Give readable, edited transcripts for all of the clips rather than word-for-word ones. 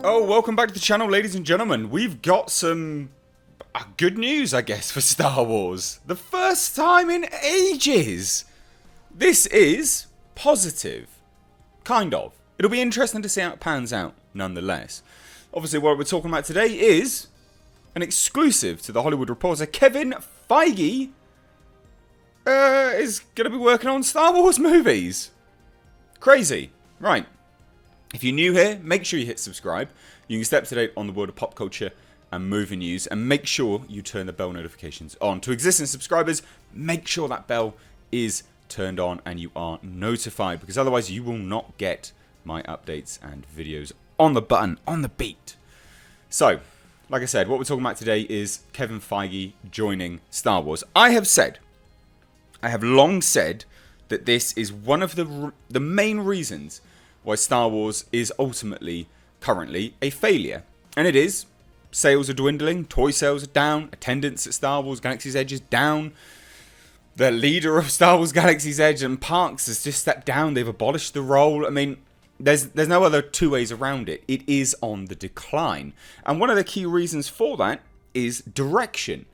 Oh, welcome back to the channel, ladies and gentlemen. We've got some good news, I guess, for Star Wars. The first time in ages. This is positive. Kind of. It'll be interesting to see how it pans out, nonetheless. Obviously, what we're talking about today is an exclusive to The Hollywood Reporter. Kevin Feige is going to be working on Star Wars movies. Crazy. Right. If you're new here, make sure you hit subscribe. You can stay up to date on the world of pop culture and movie news. And make sure you turn the bell notifications on. To existing subscribers, make sure that bell is turned on and you are notified. Because otherwise you will not get my updates and videos on the button, on the beat. So, like I said, what we're talking about today is Kevin Feige joining Star Wars. I have long said that this is one of the main reasons why Star Wars is ultimately, currently, a failure. And it is. Sales are dwindling, toy sales are down, attendance at Star Wars Galaxy's Edge is down. The leader of Star Wars Galaxy's Edge and Parks has just stepped down. They've abolished the role. I mean, there's no other two ways around it. It is on the decline. And one of the key reasons for that is direction.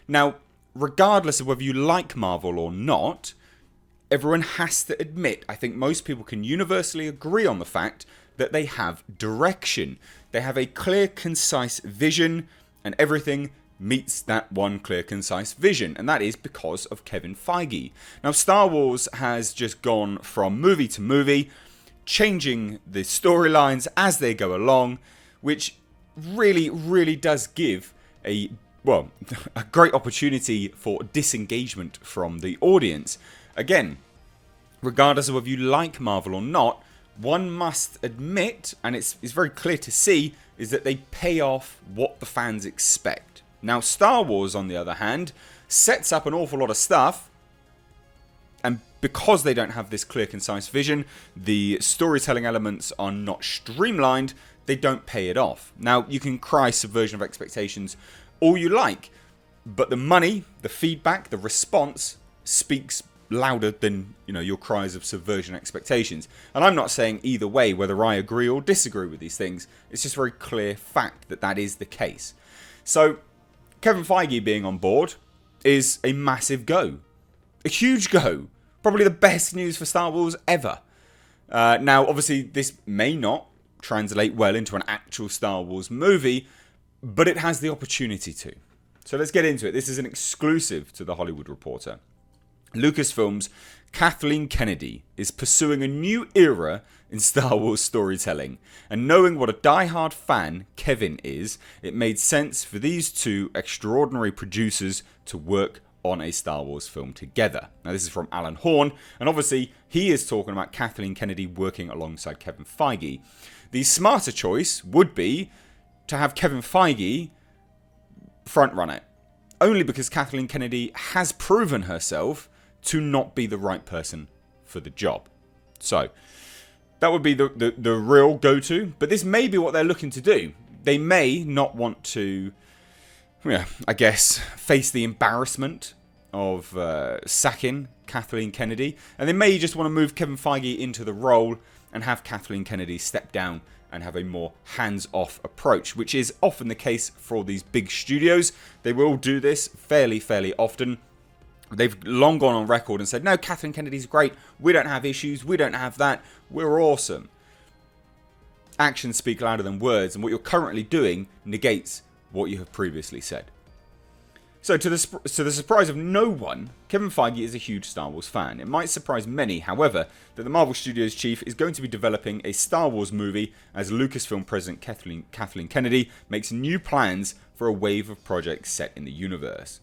Now, regardless of whether you like Marvel or not, everyone has to admit, I think most people can universally agree on the fact that they have direction. They have a clear, concise vision, and everything meets that one clear, concise vision. And that is because of Kevin Feige. Now, Star Wars has just gone from movie to movie, changing the storylines as they go along, which really, really does give a great opportunity for disengagement from the audience. Again, regardless of whether you like Marvel or not, one must admit, and it's very clear to see, is that they pay off what the fans expect. Now, Star Wars, on the other hand, sets up an awful lot of stuff, and because they don't have this clear, concise vision, the storytelling elements are not streamlined, they don't pay it off. Now, you can cry subversion of expectations all you like, but the money, the feedback, the response speaks louder than, your cries of subversion expectations. And I'm not saying either way whether I agree or disagree with these things. It's just a very clear fact that that is the case. So, Kevin Feige being on board is a massive go. A huge go. Probably the best news for Star Wars ever. Now, obviously, this may not translate well into an actual Star Wars movie, but it has the opportunity to. So let's get into it. This is an exclusive to The Hollywood Reporter. Lucasfilm's Kathleen Kennedy is pursuing a new era in Star Wars storytelling. And knowing what a die-hard fan Kevin is, it made sense for these two extraordinary producers to work on a Star Wars film together. Now, this is from Alan Horn, and obviously he is talking about Kathleen Kennedy working alongside Kevin Feige. The smarter choice would be to have Kevin Feige front run it. Only because Kathleen Kennedy has proven herself to not be the right person for the job. So, that would be the real go-to. But this may be what they're looking to do. They may not want to, face the embarrassment of sacking Kathleen Kennedy. And they may just want to move Kevin Feige into the role and have Kathleen Kennedy step down and have a more hands-off approach, which is often the case for all these big studios. They will do this fairly often. They've long gone on record and said, no, Kathleen Kennedy's great. We don't have issues. We don't have that. We're awesome. Actions speak louder than words, and what you're currently doing negates what you have previously said. So to the surprise of no one, Kevin Feige is a huge Star Wars fan. It might surprise many, however, that the Marvel Studios chief is going to be developing a Star Wars movie as Lucasfilm president Kathleen Kennedy makes new plans for a wave of projects set in the universe.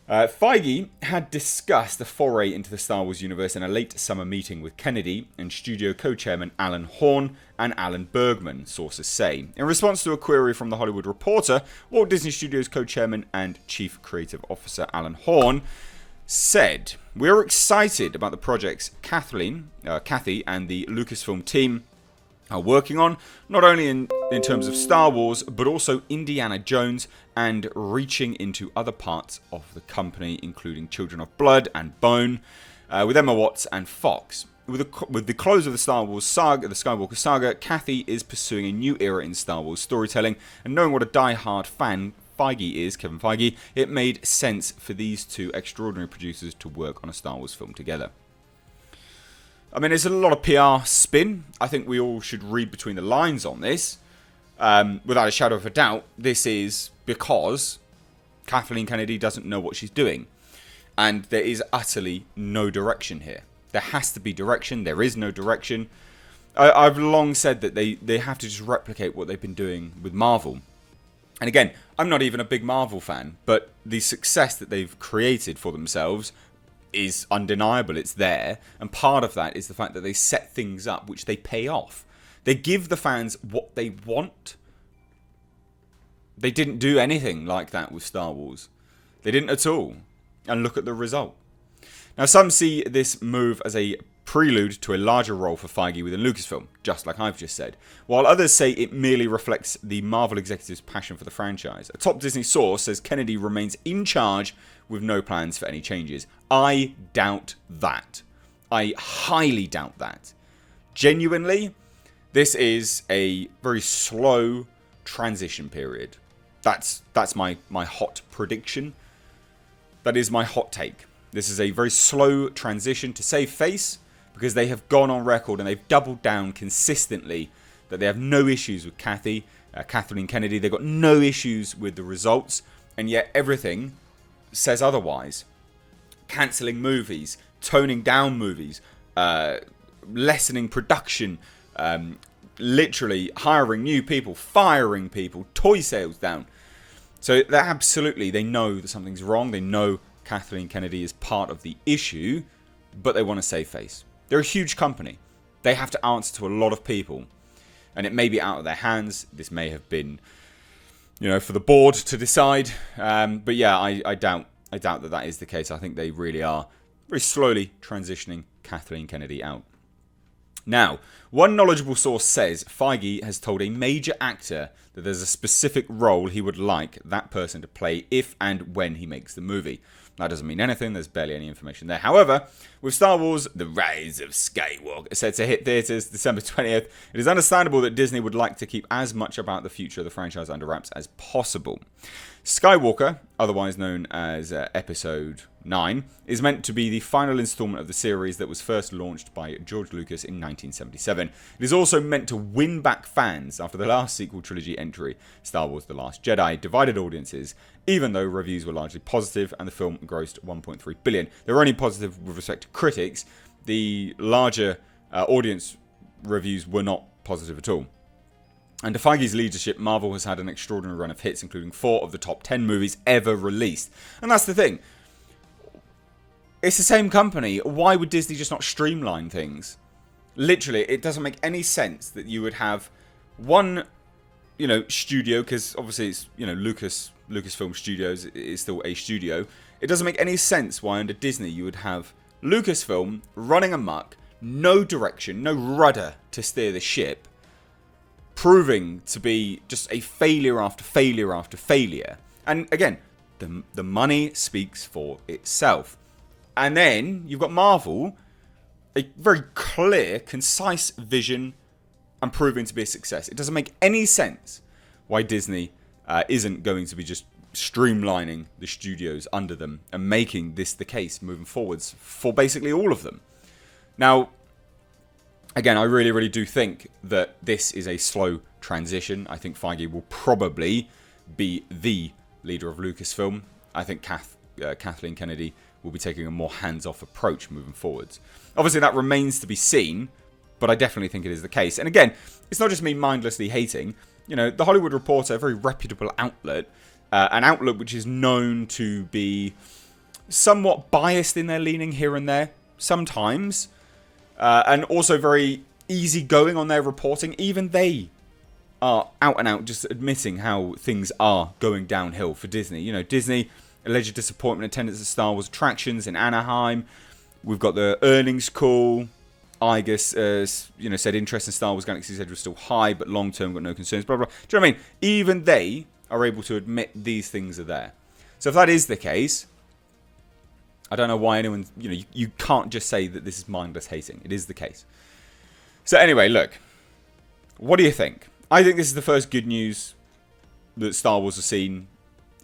Feige had discussed the foray into the Star Wars universe in a late summer meeting with Kennedy and studio co-chairman Alan Horn and Alan Bergman, sources say. In response to a query from The Hollywood Reporter, Walt Disney Studios co-chairman and chief creative officer Alan Horn said, "We're excited about the projects Kathy and the Lucasfilm team are working on, not only in terms of Star Wars, but also Indiana Jones and reaching into other parts of the company, including Children of Blood and Bone, with Emma Watts and Fox. with the close of the Star Wars saga, the Skywalker saga, Kathy is pursuing a new era in Star Wars storytelling, and knowing what a die-hard fan Feige is, Kevin Feige, it made sense for these two extraordinary producers to work on a Star Wars film together. I mean, there's a lot of PR spin. I think we all should read between the lines on this. Without a shadow of a doubt, this is because Kathleen Kennedy doesn't know what she's doing. And there is utterly no direction here. There has to be direction. There is no direction. I've long said that they have to just replicate what they've been doing with Marvel. And again, I'm not even a big Marvel fan, but the success that they've created for themselves is undeniable. It's there. And part of that is the fact that they set things up which they pay off. They give the fans what they want. They didn't do anything like that with Star Wars. They didn't at all. And look at the result. Now, some see this move as a prelude to a larger role for Feige within Lucasfilm, just like I've just said, while others say it merely reflects the Marvel executives' passion for the franchise. A top Disney source says Kennedy remains in charge with no plans for any changes. I doubt that. I highly doubt that. Genuinely, this is a very slow transition period. That's my hot prediction. That is my hot take. This is a very slow transition to save face, because they have gone on record and they've doubled down consistently that they have no issues with Kathleen Kennedy. They've got no issues with the results, and yet everything says otherwise. Cancelling movies, toning down movies, lessening production, literally hiring new people, firing people, toy sales down. So that absolutely, they know that something's wrong. They know Kathleen Kennedy is part of the issue, but they want to save face. They're a huge company. They have to answer to a lot of people. And it may be out of their hands. This may have been, for the board to decide. But yeah, I doubt that is the case. I think they really are very slowly transitioning Kathleen Kennedy out. Now, one knowledgeable source says Feige has told a major actor that there's a specific role he would like that person to play if and when he makes the movie. That doesn't mean anything. There's barely any information there. However, with Star Wars The Rise of Skywalker set to hit theaters December 20th, it is understandable that Disney would like to keep as much about the future of the franchise under wraps as possible. Skywalker, otherwise known as Episode 9, is meant to be the final installment of the series that was first launched by George Lucas in 1977. It is also meant to win back fans after the last sequel trilogy entry, Star Wars The Last Jedi, divided audiences, even though reviews were largely positive and the film grossed $1.3 billion. They were only positive with respect to critics. The larger audience reviews were not positive at all. Under Feige's leadership, Marvel has had an extraordinary run of hits, including 4 of the top 10 movies ever released. And that's the thing. It's the same company. Why would Disney just not streamline things? Literally, it doesn't make any sense that you would have one, studio, because obviously it's, Lucasfilm Studios is still a studio. It doesn't make any sense why under Disney you would have Lucasfilm running amok, no direction, no rudder to steer the ship, proving to be just a failure after failure after failure. And again, the money speaks for itself. And then you've got Marvel, a very clear, concise vision, and proving to be a success. It doesn't make any sense why Disney isn't going to be just streamlining the studios under them and making this the case moving forwards for basically all of them. Now, again, I really, really do think that this is a slow transition. I think Feige will probably be the leader of Lucasfilm. I think Kathleen Kennedy will be taking a more hands-off approach moving forwards. Obviously, that remains to be seen, but I definitely think it is the case. And again, it's not just me mindlessly hating. The Hollywood Reporter, a very reputable outlet, an outlet which is known to be somewhat biased in their leaning here and there, sometimes, and also very easygoing on their reporting. Even they are out and out just admitting how things are going downhill for Disney. Disney, alleged disappointment in attendance at Star Wars attractions in Anaheim. We've got the earnings call. Iger, said interest in Star Wars Galaxy's Edge was still high, but long term got no concerns, blah, blah. Do you know what I mean? Even they are able to admit these things are there. So if that is the case, I don't know why anyone, you can't just say that this is mindless hating. It is the case. So anyway, look, what do you think? I think this is the first good news that Star Wars has seen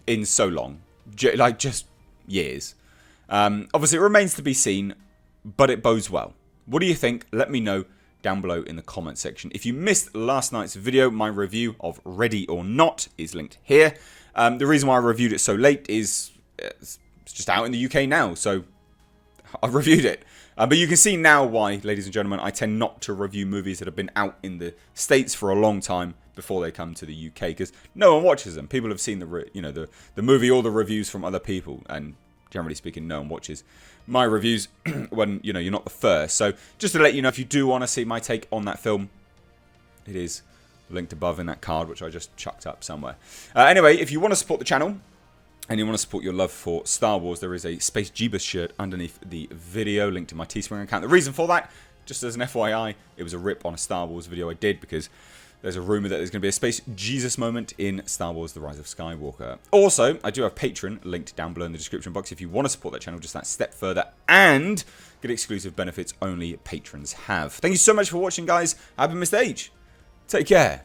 in so long, like just years. Obviously, it remains to be seen, but it bodes well. What do you think? Let me know down below in the comment section. If you missed last night's video, my review of Ready or Not is linked here. The reason why I reviewed it so late is it's just out in the UK now, so I reviewed it. But you can see now why, ladies and gentlemen, I tend not to review movies that have been out in the States for a long time before they come to the UK, because no one watches them. People have seen the movie or the reviews from other people, and generally speaking, no one watches my reviews when you're not the first. So just to let you know, if you do want to see my take on that film, it is linked above in that card, which I just chucked up somewhere. Anyway, if you want to support the channel and you want to support your love for Star Wars, there is a Space Jeebus shirt underneath the video, linked to my Teespring account. The reason for that, just as an FYI, it was a rip on a Star Wars video I did, because there's a rumor that there's going to be a Space Jesus moment in Star Wars The Rise of Skywalker. Also, I do have Patreon linked down below in the description box if you want to support that channel just that step further and get exclusive benefits only patrons have. Thank you so much for watching, guys. I've been Mr. H. Take care.